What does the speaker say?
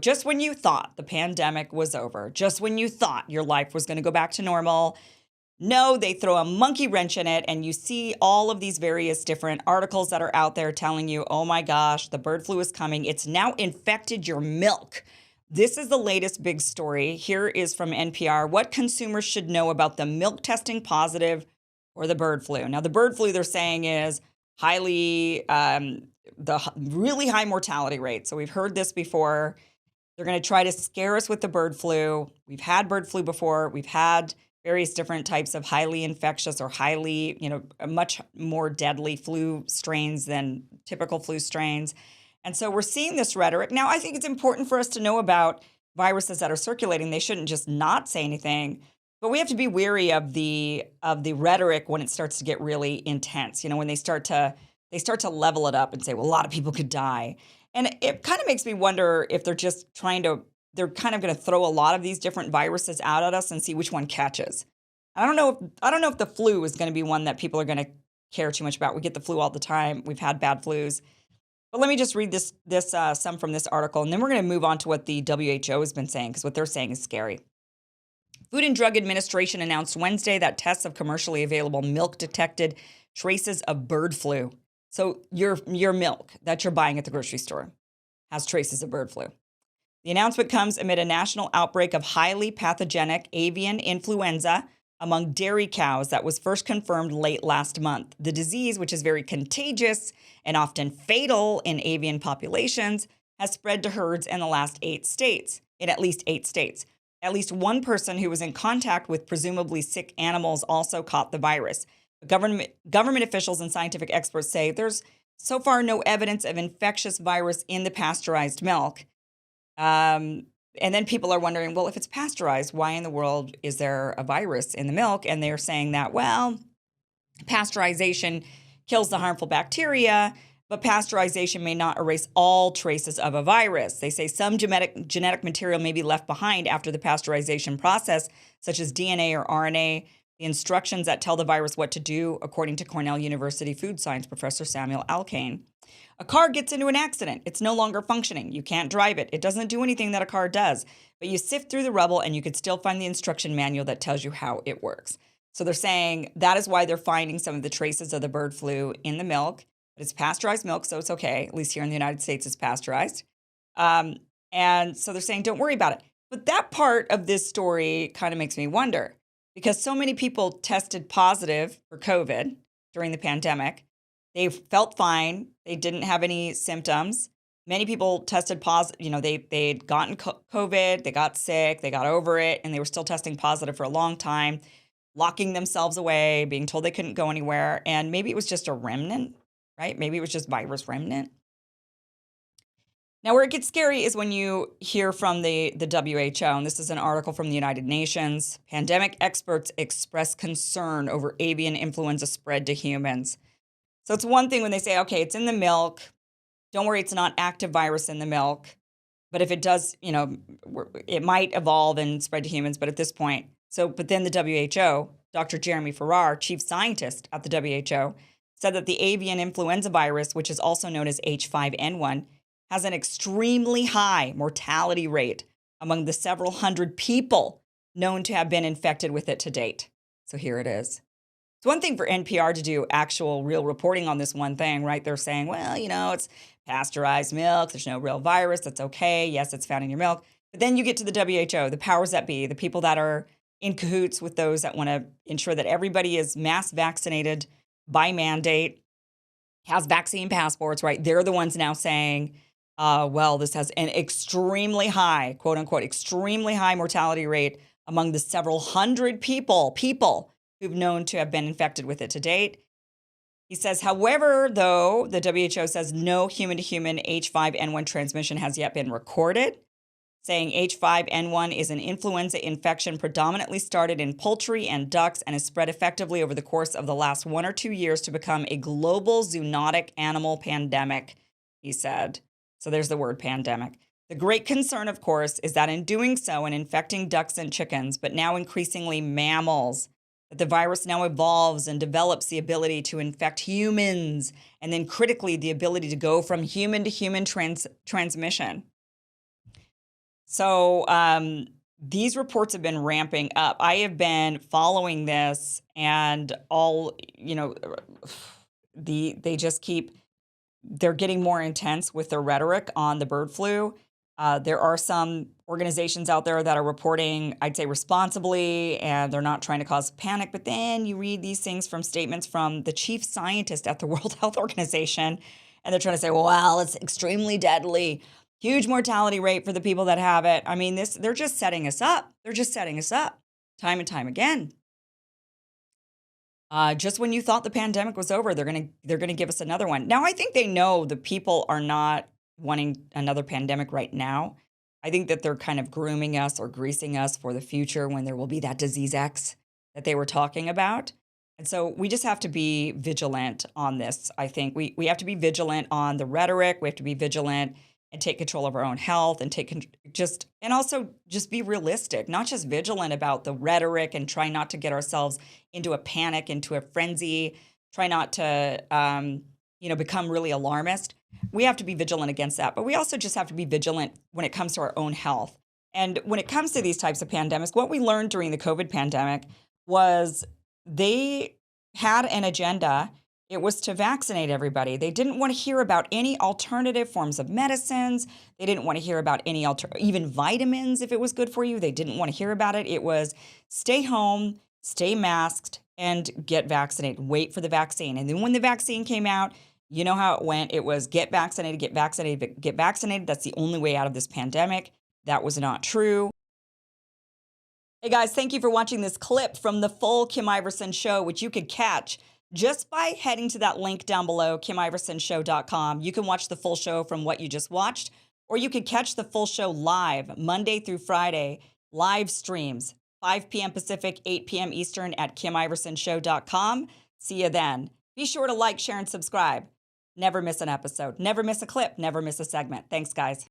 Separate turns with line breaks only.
just when you thought the pandemic was over, just when you thought your life was going to go back to normal, no, they throw a monkey wrench in it, and you see all of these various different articles that are out there telling you, oh my gosh, the bird flu is coming. It's now infected your milk. This is the latest big story. Here is from NPR. What consumers should know about the milk testing positive for the bird flu. Now, the bird flu they're saying is really high mortality rate. So we've heard this before. They're going to try to scare us with the bird flu. We've had bird flu before. We've had various different types of highly infectious or highly, much more deadly flu strains than typical flu strains. And so we're seeing this rhetoric. Now, I think it's important for us to know about viruses that are circulating. They shouldn't just not say anything, but we have to be wary of the rhetoric when it starts to get really intense. When they start to level it up and say, well, a lot of people could die. And it kind of makes me wonder if they're just they're kind of going to throw a lot of these different viruses out at us and see which one catches. I don't know if the flu is going to be one that people are going to care too much about. We get the flu all the time. We've had bad flus. But let me just read this some from this article, and then we're going to move on to what the WHO has been saying, because what they're saying is scary. Food and Drug Administration announced Wednesday that tests of commercially available milk detected traces of bird flu. So your milk that you're buying at the grocery store has traces of bird flu. The announcement comes amid a national outbreak of highly pathogenic avian influenza among dairy cows that was first confirmed late last month. The disease, which is very contagious and often fatal in avian populations, has spread to herds in the last 8 states, in at least 8 states. At least one person who was in contact with presumably sick animals also caught the virus. Government officials and scientific experts say there's so far no evidence of infectious virus in the pasteurized milk. And then people are wondering, well, if it's pasteurized, why in the world is there a virus in the milk? And they're saying that, well, pasteurization kills the harmful bacteria, but pasteurization may not erase all traces of a virus. They say some genetic material may be left behind after the pasteurization process, such as DNA or RNA, the instructions that tell the virus what to do, according to Cornell University food science professor Samuel Alkane. A car gets into an accident. It's no longer functioning. You can't drive it. It doesn't do anything that a car does. But you sift through the rubble and you could still find the instruction manual that tells you how it works. So they're saying that is why they're finding some of the traces of the bird flu in the milk. But it's pasteurized milk, so it's okay. At least here in the United States, it's pasteurized. And so they're saying, don't worry about it. But that part of this story kind of makes me wonder, because so many people tested positive for COVID during the pandemic. They felt fine. They didn't have any symptoms. Many people tested positive. They'd gotten COVID, they got sick, they got over it, and they were still testing positive for a long time, locking themselves away, being told they couldn't go anywhere. And maybe it was just a remnant, right? Maybe it was just virus remnant. Now, where it gets scary is when you hear from the WHO, and this is an article from the United Nations. Pandemic experts express concern over avian influenza spread to humans. So it's one thing when they say, okay, it's in the milk. Don't worry, it's not active virus in the milk. But if it does, it might evolve and spread to humans. But at this point, but then the WHO, Dr. Jeremy Farrar, chief scientist at the WHO, said that the avian influenza virus, which is also known as H5N1, has an extremely high mortality rate among the several hundred people known to have been infected with it to date. So here it is. It's one thing for NPR to do actual real reporting on this one thing, right? They're saying, well, it's pasteurized milk. There's no real virus. That's okay. Yes, it's found in your milk. But then you get to the WHO, the powers that be, the people that are in cahoots with those that want to ensure that everybody is mass vaccinated by mandate, has vaccine passports, right? They're the ones now saying, well, this has an extremely high, quote unquote, extremely high mortality rate among the several hundred people who've known to have been infected with it to date. He says, however, though, the WHO says no human-to-human H5N1 transmission has yet been recorded, saying H5N1 is an influenza infection predominantly started in poultry and ducks and has spread effectively over the course of the last 1 or 2 years to become a global zoonotic animal pandemic, he said. So there's the word pandemic. The great concern, of course, is that in doing so and infecting ducks and chickens, but now increasingly mammals, that the virus now evolves and develops the ability to infect humans, and then critically the ability to go from human to human transmission. So these reports have been ramping up. I have been following this, and all they just keep they're getting more intense with their rhetoric on the bird flu. There are some organizations out there that are reporting, I'd say, responsibly, and they're not trying to cause panic. But then you read these things from statements from the chief scientist at the World Health Organization, and they're trying to say, well, it's extremely deadly, huge mortality rate for the people that have it. I mean, they're just setting us up. They're just setting us up time and time again. Just when you thought the pandemic was over, they're gonna give us another one. Now, I think they know the people are not wanting another pandemic right now. I think that they're kind of grooming us or greasing us for the future when there will be that disease X that they were talking about. And so we just have to be vigilant on this. I think we have to be vigilant on the rhetoric. We have to be vigilant and take control of our own health and also just be realistic, not just vigilant about the rhetoric and try not to get ourselves into a panic, into a frenzy, try not to become really alarmist. We have to be vigilant against that, but we also just have to be vigilant when it comes to our own health. And when it comes to these types of pandemics, what we learned during the COVID pandemic was they had an agenda. It was to vaccinate everybody. They didn't want to hear about any alternative forms of medicines. They didn't want to hear about any even vitamins if it was good for you. They didn't want to hear about it. It was stay home, stay masked, and get vaccinated. Wait for the vaccine. And then when the vaccine came out, you know how it went. It was get vaccinated, get vaccinated, get vaccinated. That's the only way out of this pandemic. That was not true. Hey guys, thank you for watching this clip from the full Kim Iverson show, which you could catch just by heading to that link down below, KimIversonShow.com. You can watch the full show from what you just watched, or you could catch the full show live Monday through Friday, live streams, 5 p.m. Pacific, 8 p.m. Eastern at KimIversonShow.com. See you then. Be sure to like, share, and subscribe. Never miss an episode. Never miss a clip. Never miss a segment. Thanks, guys.